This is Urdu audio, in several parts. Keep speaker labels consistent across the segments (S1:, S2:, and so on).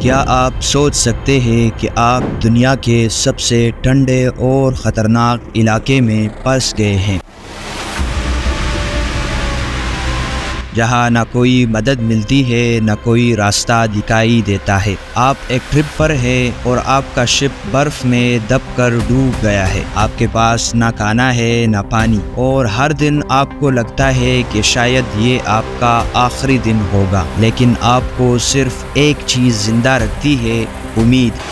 S1: کیا آپ سوچ سکتے ہیں کہ آپ دنیا کے سب سے ٹھنڈے اور خطرناک علاقے میں پھنس گئے ہیں، جہاں نہ کوئی مدد ملتی ہے، نہ کوئی راستہ دکھائی دیتا ہے۔ آپ ایک ٹرپ پر ہیں اور آپ کا شپ برف میں دب کر ڈوب گیا ہے۔ آپ کے پاس نہ کھانا ہے نہ پانی، اور ہر دن آپ کو لگتا ہے کہ شاید یہ آپ کا آخری دن ہوگا، لیکن آپ کو صرف ایک چیز زندہ رکھتی ہے: امید۔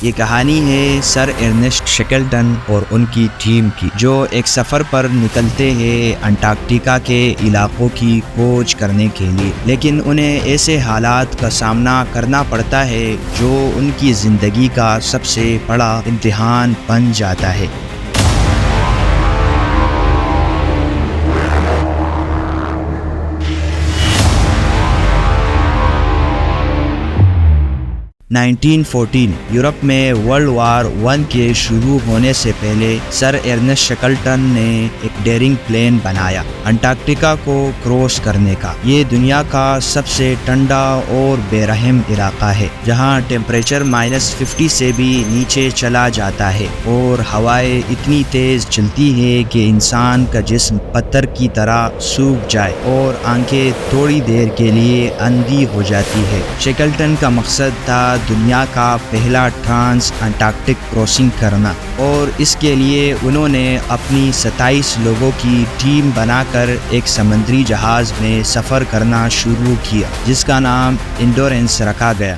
S1: یہ کہانی ہے سر ارنسٹ شیکلٹن اور ان کی ٹیم کی، جو ایک سفر پر نکلتے ہیں انٹارکٹیکا کے علاقوں کی کھوج کرنے کے لیے، لیکن انہیں ایسے حالات کا سامنا کرنا پڑتا ہے جو ان کی زندگی کا سب سے بڑا امتحان بن جاتا ہے۔ 1914 یورپ میں ورلڈ وار 1 کے شروع ہونے سے پہلے سر ارنسٹ شیکلٹن نے ایک ڈیرنگ پلان بنایا انٹارکٹیکا کو کراس کرنے کا۔ یہ دنیا کا سب سے ٹھنڈا اور بے رحم علاقہ ہے، جہاں ٹیمپریچر -50 سے بھی نیچے چلا جاتا ہے اور ہوائیں اتنی تیز چلتی ہے کہ انسان کا جسم پتھر کی طرح سوکھ جائے اور آنکھیں تھوڑی دیر کے لیے اندھی ہو جاتی ہے۔ شیکلٹن کا مقصد تھا دنیا کا پہلا ٹرانس انٹارکٹک کراسنگ کرنا، اور اس کے لیے انہوں نے اپنی 27 لوگوں کی ٹیم بنا کر ایک سمندری جہاز میں سفر کرنا شروع کیا، جس کا نام انڈورینس رکھا گیا۔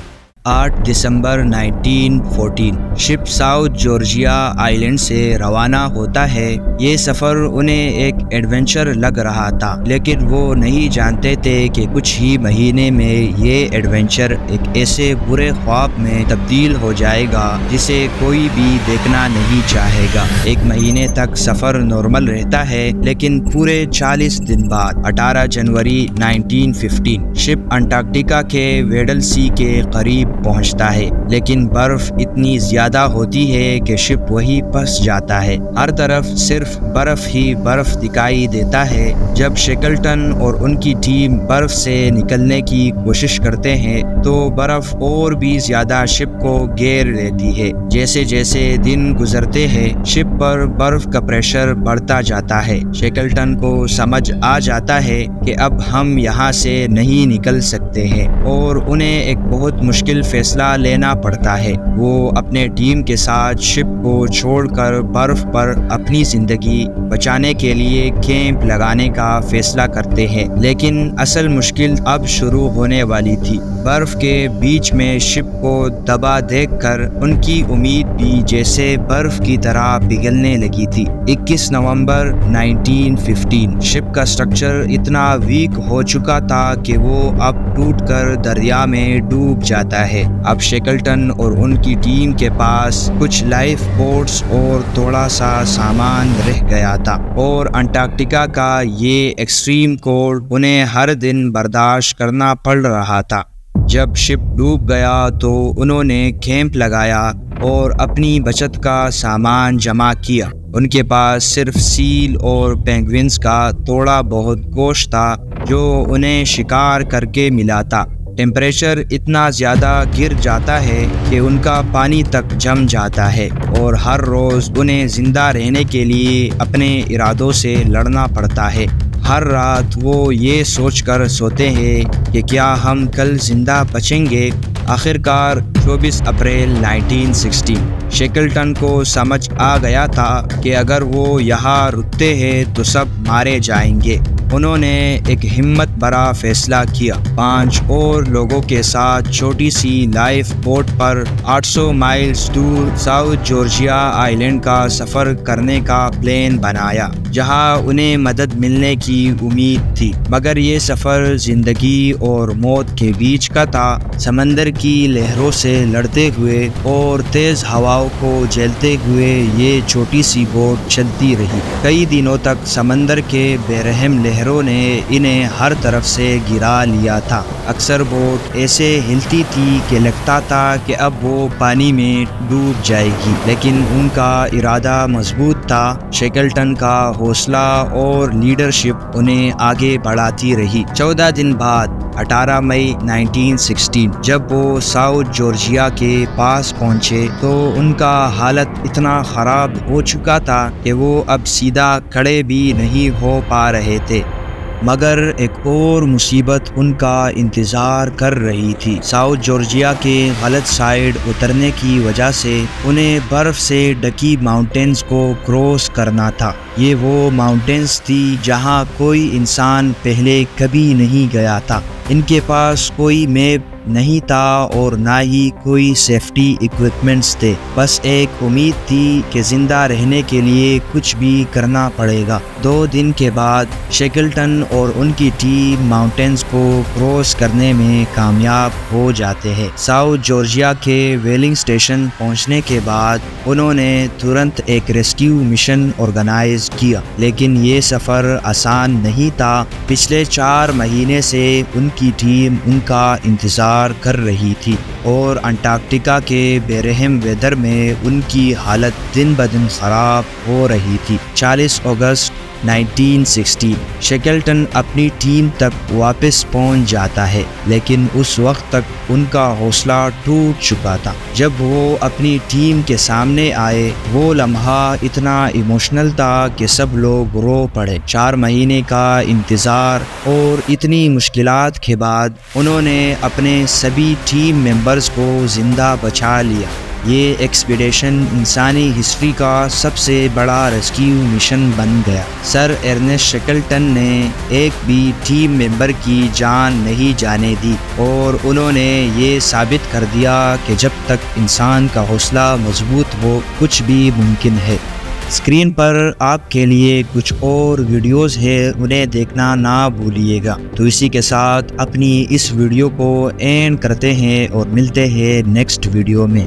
S1: 8 دسمبر 1914 شپ ساؤتھ جارجیا آئی لینڈ سے روانہ ہوتا ہے۔ یہ سفر انہیں ایک ایڈونچر لگ رہا تھا، لیکن وہ نہیں جانتے تھے کہ کچھ ہی مہینے میں یہ ایڈونچر ایک ایسے برے خواب میں تبدیل ہو جائے گا جسے کوئی بھی دیکھنا نہیں چاہے گا۔ 1 مہینے تک سفر نارمل رہتا ہے، لیکن پورے 40 دن بعد 18 جنوری 1915 شپ انٹارکٹیکا کے ویڈل سی کے قریب پہنچتا ہے، لیکن برف اتنی زیادہ ہوتی ہے کہ شپ وہی پھنس جاتا ہے۔ ہر طرف صرف برف ہی برف دکھائی دیتا ہے۔ جب شیکلٹن اور ان کی ٹیم برف سے نکلنے کی کوشش کرتے ہیں تو برف اور بھی زیادہ شپ کو گھیر لیتی ہے۔ جیسے جیسے دن گزرتے ہیں، شپ پر برف کا پریشر بڑھتا جاتا ہے۔ شیکلٹن کو سمجھ آ جاتا ہے کہ اب ہم یہاں سے نہیں نکل سکتے ہیں، اور انہیں ایک بہت مشکل فیصلہ لینا پڑتا ہے۔ وہ اپنے ٹیم کے ساتھ شپ کو چھوڑ کر برف پر اپنی زندگی بچانے کے لیے کیمپ لگانے کا فیصلہ کرتے ہیں، لیکن اصل مشکل اب شروع ہونے والی تھی۔ برف کے بیچ میں شپ کو دبا دیکھ کر ان کی امید بھی جیسے برف کی طرح پگھلنے لگی تھی۔ 21 نومبر 1915 شپ کا سٹرکچر اتنا ویک ہو چکا تھا کہ وہ اب ٹوٹ کر دریا میں ڈوب جاتا ہے۔ اب شیکلٹن اور ان کی ٹیم کے پاس کچھ لائف بوٹس اور تھوڑا سا سامان رہ گیا تھا، اور انٹارکٹیکا کا یہ ایکسٹریم کولڈ انہیں ہر دن برداشت کرنا پڑ رہا تھا۔ جب شپ ڈوب گیا تو انہوں نے کیمپ لگایا اور اپنی بچت کا سامان جمع کیا۔ ان کے پاس صرف سیل اور پینگوئنز کا تھوڑا بہت گوشت تھا جو انہیں شکار کر کے ملا تھا۔ ٹیمپریچر اتنا زیادہ گر جاتا ہے کہ ان کا پانی تک جم جاتا ہے، اور ہر روز انہیں زندہ رہنے کے لیے اپنے ارادوں سے لڑنا پڑتا ہے۔ ہر رات وہ یہ سوچ کر سوتے ہیں کہ کیا ہم کل زندہ بچیں گے۔ آخرکار 24 اپریل 1916 شیکلٹن کو سمجھ آ گیا تھا کہ اگر وہ یہاں رکتے ہیں تو سب مارے جائیں گے۔ انہوں نے ایک ہمت بھرا فیصلہ کیا۔ 5 اور لوگوں کے ساتھ چھوٹی سی لائف بوٹ پر 800 مائلز دور ساؤتھ جارجیا آئی لینڈ کا سفر کرنے کا پلان بنایا، جہاں انہیں مدد ملنے کی امید تھی۔ مگر یہ سفر زندگی اور موت کے بیچ کا تھا۔ سمندر کی لہروں سے لڑتے ہوئے اور تیز ہواؤں کو جھیلتے ہوئے یہ چھوٹی سی بوٹ چلتی رہی۔ کئی دنوں تک سمندر کے بے رحم لہروں نے انہیں ہر طرف سے گرا لیا تھا۔ اکثر بوٹ ایسے ہلتی تھی کہ لگتا تھا کہ اب وہ پانی میں ڈوب جائے گی، لیکن ان کا ارادہ مضبوط تھا۔ شیکلٹن کا حوصلہ اور لیڈرشپ انہیں آگے بڑھاتی رہی۔ 14 دن بعد 18 مئی 1916 جب وہ ساؤتھ جارجیا کے پاس پہنچے تو ان کا حالت اتنا خراب ہو چکا تھا کہ وہ اب سیدھا کھڑے بھی نہیں ہو پا رہے تھے۔ مگر ایک اور مصیبت ان کا انتظار کر رہی تھی۔ ساؤتھ جارجیا کے غلط سائیڈ اترنے کی وجہ سے انہیں برف سے ڈھکی ماؤنٹینز کو کراس کرنا تھا۔ یہ وہ ماؤنٹینز تھی جہاں کوئی انسان پہلے کبھی نہیں گیا تھا۔ ان کے پاس کوئی میپ نہیں تھا اور نہ ہی کوئی سیفٹی ایکوپمنٹس تھے، بس ایک امید تھی کہ زندہ رہنے کے لیے کچھ بھی کرنا پڑے گا۔ 2 دن کے بعد شیکلٹن اور ان کی ٹیم ماؤنٹینز کو کراس کرنے میں کامیاب ہو جاتے ہیں۔ ساؤتھ جارجیا کے ویلنگ اسٹیشن پہنچنے کے بعد انہوں نے ترنت ایک ریسکیو مشن آرگنائز کیا، لیکن یہ سفر آسان نہیں تھا۔ پچھلے 4 مہینے سے ان کی ٹیم ان کا انتظار کر رہی تھی اور انٹارکٹیکا کے بے رحم ویدر میں ان کی حالت دن بدن خراب ہو رہی تھی۔ 40 اگست 1916 شیکلٹن اپنی ٹیم تک واپس پہنچ جاتا ہے، لیکن اس وقت تک ان کا حوصلہ ٹوٹ چکا تھا۔ جب وہ اپنی ٹیم کے سامنے آئے، وہ لمحہ اتنا ایموشنل تھا کہ سب لوگ رو پڑے۔ 4 مہینے کا انتظار اور اتنی مشکلات کے بعد انہوں نے اپنے سبھی ٹیم ممبرز کو زندہ بچا لیا۔ یہ ایکسپیڈیشن انسانی ہسٹری کا سب سے بڑا ریسکیو مشن بن گیا۔ سر ارنسٹ شیکلٹن نے ایک بھی ٹیم ممبر کی جان نہیں جانے دی اور انہوں نے یہ ثابت کر دیا کہ جب تک انسان کا حوصلہ مضبوط ہو کچھ بھی ممکن ہے۔ اسکرین پر آپ کے لیے کچھ اور ویڈیوز ہے، انہیں دیکھنا نہ بھولیے گا۔ تو اسی کے ساتھ اپنی اس ویڈیو کو اینڈ کرتے ہیں اور ملتے ہیں نیکسٹ ویڈیو میں۔